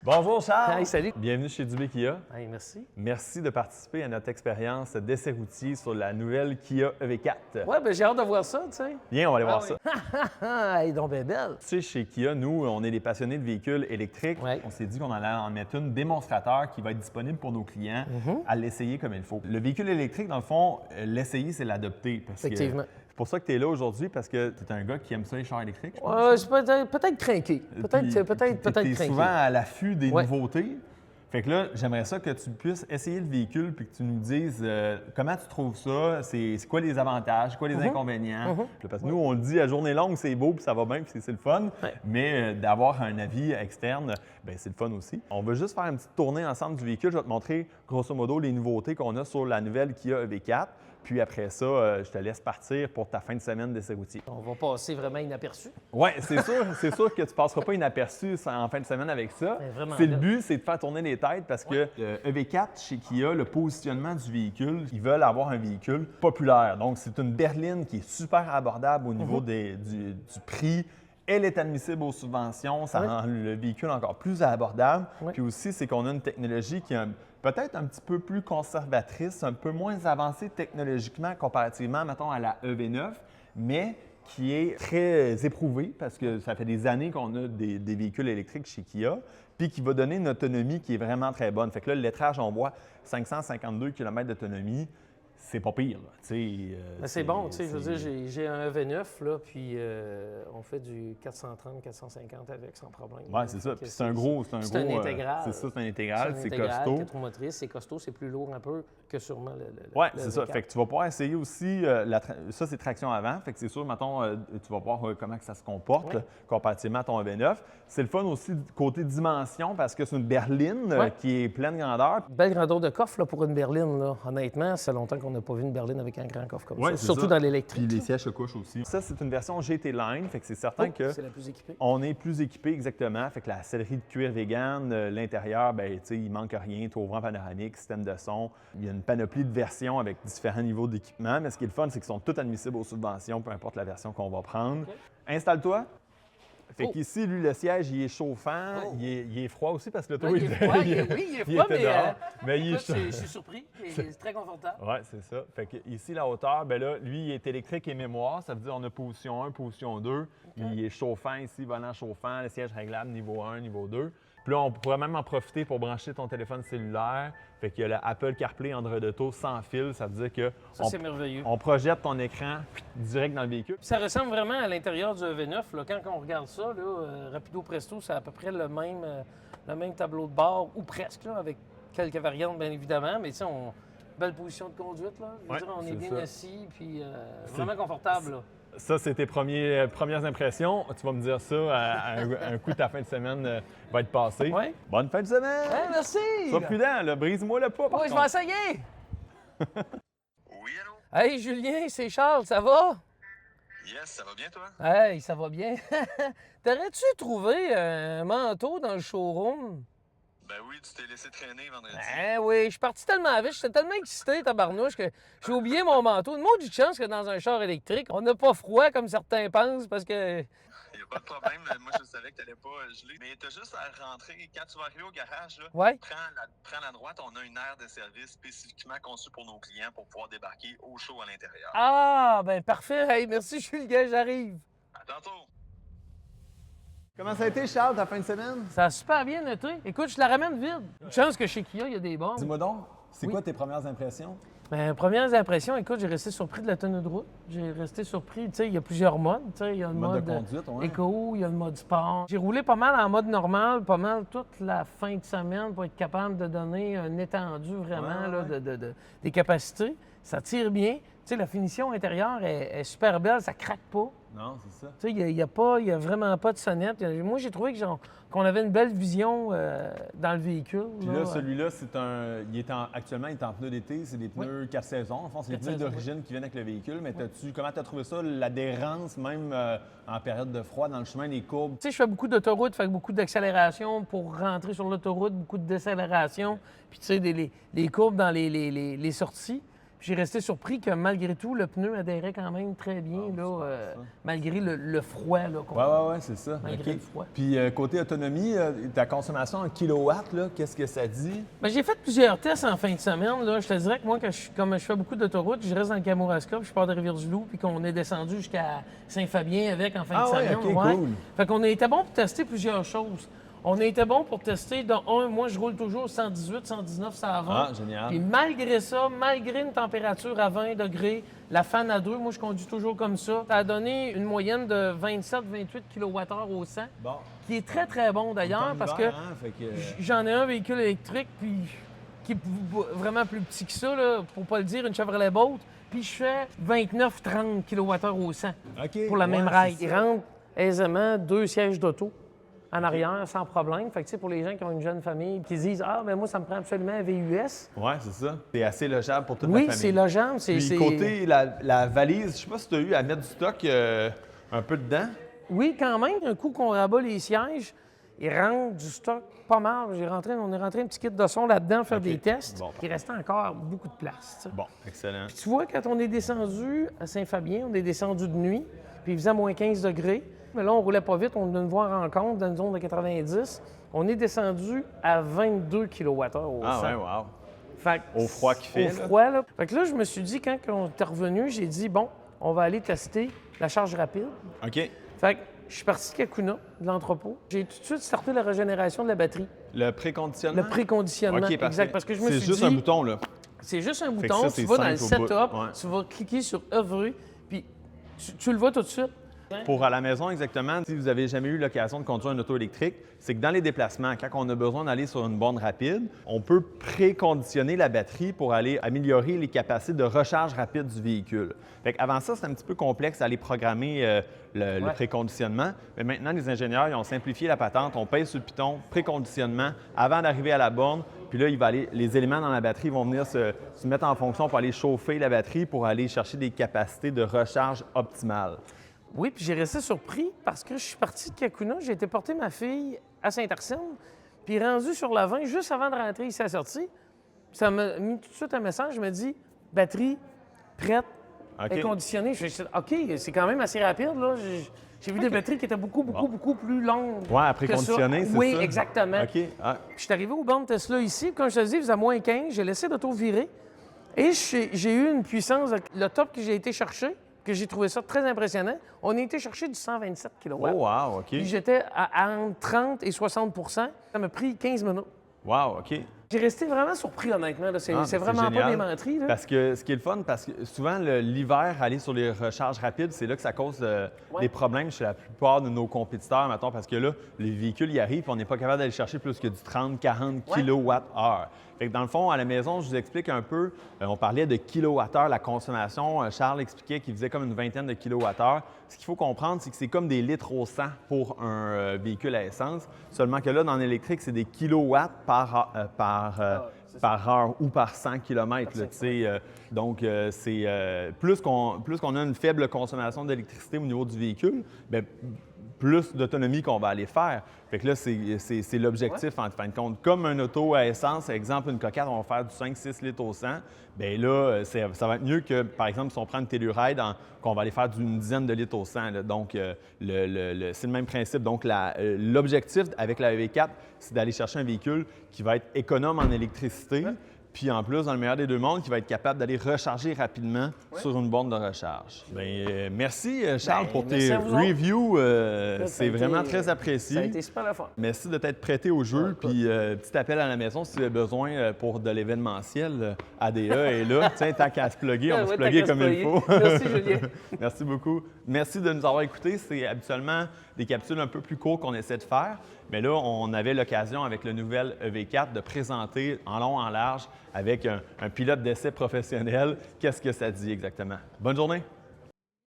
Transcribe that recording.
Bonjour Charles! Hey, salut! Bienvenue chez Dubé Kia. Hey, merci. Merci de participer à notre expérience d'essai routier sur la nouvelle Kia EV4. Ouais, ben j'ai hâte de voir ça, tu sais. Viens, on va aller voir oui. ça. Ah, elle est donc bien belle. Tu sais, chez Kia, nous, on est des passionnés de véhicules électriques. Ouais. On s'est dit qu'on allait en mettre une démonstrateur qui va être disponible pour nos clients à l'essayer comme il faut. Le véhicule électrique, dans le fond, l'essayer, c'est l'adopter. Effectivement. C'est pour ça que tu es là aujourd'hui, parce que tu es un gars qui aime ça, les chars électriques. je pense. Ouais, c'est peut-être craqué. Peut-être Tu es craqué. souvent à l'affût des Ouais. nouveautés. Fait que là, j'aimerais ça que tu puisses essayer le véhicule puis que tu nous dises comment tu trouves ça, c'est quoi les avantages, c'est quoi les inconvénients. Puis parce que nous, on le dit à journée longue, c'est beau puis ça va bien puis c'est le fun. Ouais. Mais d'avoir un avis externe, ben c'est le fun aussi. On va juste faire une petite tournée ensemble du véhicule. Je vais te montrer grosso modo les nouveautés qu'on a sur la nouvelle Kia EV4. Puis après ça, je te laisse partir pour ta fin de semaine d'essai routier. On va passer vraiment inaperçu. Oui, c'est sûr que tu ne passeras pas inaperçu en fin de semaine avec ça. Ben, vraiment C'est le là. but, c'est de faire tourner les têtes parce que le EV4 chez Kia, le positionnement du véhicule, ils veulent avoir un véhicule populaire. Donc, c'est une berline qui est super abordable au niveau du prix. Elle est admissible aux subventions, ça rend le véhicule encore plus abordable. Oui. Puis aussi, c'est qu'on a une technologie qui est peut-être un petit peu plus conservatrice, un peu moins avancée technologiquement comparativement, mettons, à la EV9, mais qui est très éprouvée parce que ça fait des années qu'on a des véhicules électriques chez Kia, puis qui va donner une autonomie qui est vraiment très bonne. Fait que là, le lettrage, on voit 552 km d'autonomie. C'est pas pire, là. Mais c'est bon, tu sais, je veux dire, j'ai un EV9, là, puis on fait du 430, 450 avec sans problème. Oui, c'est ça. Donc, Puis c'est un gros. C'est un intégral. C'est ça, c'est un intégral. C'est intégral, costaud. 4 roues motrices, c'est costaud, c'est plus lourd un peu que sûrement le Oui, le c'est ça. V4. Fait que tu vas pouvoir essayer aussi, ça c'est traction avant, fait que c'est sûr, mettons, tu vas voir comment que ça se comporte Ouais. comparativement à ton EV9. C'est le fun aussi côté dimension parce que c'est une berline Ouais. qui est pleine grandeur. Belle grandeur de coffre là, pour une berline. Là. Honnêtement, ça fait longtemps qu'on n'a pas vu une berline avec un grand coffre comme Ouais, ça. c'est Surtout ça. dans Puis l'électrique. les sièges se couchent aussi. Ça, c'est une version GT Line, fait que c'est certain que C'est la plus équipée. on est plus équipé exactement. Fait que la sellerie de cuir vegan, l'intérieur, ben tu sais, il manque rien. Tour ouvrant panoramique, système de son. Il y a une panoplie de versions avec différents niveaux d'équipement. Mais ce qui est le fun, c'est qu'ils sont tous admissibles aux subventions, peu importe la version qu'on va prendre. OK. Installe-toi. Fait Oh. qu'ici, lui, le siège, il est chauffant. Oh. Il est froid aussi parce que le Ouais, toit, il est froid, il est froid, était mais, dehors. Mais il est écoute, chaud. je suis surpris. C'est très confortable. Oui, c'est ça. Fait que ici, la hauteur, ben là, lui, il est électrique et mémoire. Ça veut dire on a position 1, position 2. Il est chauffant ici, volant chauffant, le siège réglable niveau 1, niveau 2. Puis là, on pourrait même en profiter pour brancher ton téléphone cellulaire. Fait qu'il y a le Apple CarPlay Android Auto sans fil. Ça veut dire que Ça, c'est merveilleux. on projette ton écran direct dans le véhicule. Puis ça ressemble vraiment à l'intérieur du EV9. Là. Quand on regarde ça, rapido presto, c'est à peu près le même tableau de bord, ou presque, là, avec quelques variantes, bien évidemment. Mais tu sais, belle position de conduite. Là. Je veux Ouais, dire, on est c'est bien ça. assis, puis vraiment confortable. Là. Ça, c'est tes premières impressions. Tu vas me dire ça à un coup, ta fin de semaine va être passée. Ouais. Bonne fin de semaine! Hey, merci! Sois prudent, là. Brise-moi le pas, par Oui, je contre. vais essayer! Oui, allô? Hey, Julien, c'est Charles, ça va? Yes, ça va bien, toi? Hey, ça va bien. T'aurais-tu trouvé un manteau dans le showroom? Ben oui, tu t'es laissé traîner vendredi. Ben oui, je suis parti tellement vite, j'étais tellement excité, tabarnouche, que j'ai oublié mon manteau. Une maudite chance que dans un char électrique, on n'a pas froid comme certains pensent, parce que... Il a pas de problème. Moi, je savais que t'allais pas geler. Mais t'as juste à rentrer. Quand tu vas arriver au garage, là, Ouais. prends la droite. On a une aire de service spécifiquement conçue pour nos clients pour pouvoir débarquer au chaud à l'intérieur. Ah, ben parfait. Hey, merci, Julien, j'arrive. À tantôt! Comment ça a été, Charles, ta fin de semaine? Ça a super bien noté. Écoute, je la ramène vide. Une chance que chez Kia, il y a des bons. Dis-moi donc, c'est Oui. quoi tes premières impressions? Ben, premières impressions, écoute, j'ai resté surpris de la tenue de route. J'ai resté surpris, tu sais, il y a plusieurs modes. Tu sais, il y a le Mode mode de conduite, ouais. éco, il y a le mode sport. J'ai roulé pas mal en mode normal, pas mal toute la fin de semaine pour être capable de donner un étendu vraiment Ouais, là, ouais. des capacités. Ça tire bien. Tu sais, la finition intérieure est super belle, ça craque pas. Non, c'est ça. Tu sais, il n'y a vraiment pas de sonnette. Moi, j'ai trouvé que qu'on avait une belle vision dans le véhicule. Puis là, celui-là, actuellement, il est en pneus d'été, c'est des pneus 4 saisons. En fond, c'est les 4 pneus saisons, d'origine qui viennent avec le véhicule. Mais comment tu as trouvé ça, l'adhérence, même en période de froid, dans le chemin, les courbes? Tu sais, je fais beaucoup d'autoroute, fait beaucoup d'accélération pour rentrer sur l'autoroute, beaucoup de décélération, puis tu sais, les courbes dans les sorties. Puis J'ai resté surpris que malgré tout, le pneu adhérait quand même très bien, malgré le froid. Là, Oui, c'est ça. Malgré le froid. Puis côté autonomie, ta consommation en kilowatts, qu'est-ce que ça dit? Ben, j'ai fait plusieurs tests en fin de semaine. Là. Je te dirais que moi, comme je fais beaucoup d'autoroutes, je reste dans le Kamouraska, puis je pars de Rivière-du-Loup, puis qu'on est descendu jusqu'à Saint-Fabien avec en fin de semaine. Cool. Fait qu'on a été bon pour tester plusieurs choses. On a été bon pour tester, moi, je roule toujours 118, 119, ça va. Ah, génial. Puis malgré ça, malgré une température à 20 degrés, la fan à 2, moi, je conduis toujours comme ça. Ça a donné une moyenne de 27-28 kWh au 100, qui est très, très bon d'ailleurs, parce que j'en ai un véhicule électrique, puis qui est vraiment plus petit que ça, là, pour pas le dire, une Chevrolet Bolt, puis je fais 29-30 kWh au 100 pour la même ride. Il rentre aisément 2 sièges d'auto en arrière, sans problème. Fait que, pour les gens qui ont une jeune famille, qui se disent « Ah, ben moi, ça me prend absolument un VUS. » Oui, c'est ça. C'est assez logeable pour toute la famille. Oui, c'est logeable. Puis côté la valise, je sais pas si tu as eu à mettre du stock un peu dedans. Oui, quand même. Un coup qu'on rabat les sièges, il rentre du stock pas mal. On est rentré un petit kit de son là-dedans, faire des tests. Bon. Il restait encore beaucoup de place. T'sais. Bon, excellent. Puis tu vois, quand on est descendu à Saint-Fabien, on est descendu de nuit, puis il faisait moins 15 degrés. Mais là, on roulait pas vite, on venait de voir en compte dans une zone de 90. On est descendu à 22 kWh au 100. Ah ouais, wow. Fait que, au froid qu'il fait. Au froid, là. Fait que là, je me suis dit, quand on est revenu, j'ai dit, bon, on va aller tester la charge rapide. OK. Fait que je suis parti de Kakuna, de l'entrepôt. J'ai tout de suite starté la régénération de la batterie. Le préconditionnement? Le préconditionnement, OK, exact. Parce que je me suis dit... C'est juste un bouton, là. C'est juste un Fait bouton, que ça, tu vas dans le simple au setup, bout. tu vas cliquer sur œuvrer, puis tu le vois tout de suite. Pour à la maison, exactement, si vous n'avez jamais eu l'occasion de conduire un auto électrique, c'est que dans les déplacements, quand on a besoin d'aller sur une borne rapide, on peut préconditionner la batterie pour aller améliorer les capacités de recharge rapide du véhicule. Fait avant ça, c'est un petit peu complexe d'aller programmer le préconditionnement. Mais maintenant, les ingénieurs ils ont simplifié la patente. On pèse sur le piton, préconditionnement, avant d'arriver à la borne. Puis là, les éléments dans la batterie vont venir se mettre en fonction pour aller chauffer la batterie pour aller chercher des capacités de recharge optimales. Oui, puis j'ai resté surpris parce que je suis parti de Kakuna, j'ai été porter ma fille à Saint-Arsène, puis rendu sur la 20, juste avant de rentrer ici à la sortie, ça m'a mis tout de suite un message, je me dis « Batterie prête et conditionnée ». Je me suis dit « OK, c'est quand même assez rapide, là. » J'ai vu des batteries qui étaient beaucoup plus longues. Oui, à préconditionner, c'est ça? Oui, exactement. OK. Ah. Je suis arrivé au bornes Tesla ici, comme je te dis, il faisait moins 15, j'ai laissé l'auto virer et j'ai eu une puissance, le top que j'ai été chercher, que j'ai trouvé ça très impressionnant. On a été chercher du 127 kW. Oh, wow, OK. Puis j'étais à entre 30 et 60 %. Ça m'a pris 15 minutes. Wow, OK. J'ai resté vraiment surpris, honnêtement. C'est vraiment génial. pas des menteries. Là. Parce que ce qui est le fun, parce que souvent, l'hiver, aller sur les recharges rapides, c'est là que ça cause des problèmes chez la plupart de nos compétiteurs, mettons, parce que là, les véhicules y arrivent et on n'est pas capable d'aller chercher plus que du 30-40 kWh. Fait que dans le fond, à la maison, je vous explique un peu, on parlait de kilowattheure, la consommation. Charles expliquait qu'il faisait comme une vingtaine de kilowattheures. Ce qu'il faut comprendre, c'est que c'est comme des litres au 100 pour un véhicule à essence. Seulement que là, dans l'électrique, c'est des kilowatts par heure ou par 100 km. Donc, c'est plus qu'on a une faible consommation d'électricité au niveau du véhicule, bien, plus d'autonomie qu'on va aller faire. Fait que là, c'est l'objectif en fin de compte. Comme un auto à essence, exemple, une coquette, on va faire du 5-6 litres au 100, bien là, ça va être mieux que, par exemple, si on prend une Telluride, qu'on va aller faire d'une dizaine de litres au 100. Là. Donc, c'est le même principe. Donc, l'objectif avec la EV4, c'est d'aller chercher un véhicule qui va être économe en électricité, puis en plus, dans le meilleur des deux mondes, qui va être capable d'aller recharger rapidement sur une borne de recharge. Bien, merci, Charles, pour tes reviews. C'est vraiment très apprécié. Ça a été super la fun. Merci de t'être prêté au jeu. Puis, petit appel à la maison si tu as besoin pour de l'événementiel. ADE est là. Tiens, tant qu'à se plugger, on va se plugger comme il faut. Merci, Julien. Merci beaucoup. Merci de nous avoir écoutés. C'est habituellement des capsules un peu plus courtes qu'on essaie de faire. Mais là, on avait l'occasion avec le nouvel EV4 de présenter en long, en large, avec un pilote d'essai professionnel, qu'est-ce que ça dit exactement. Bonne journée!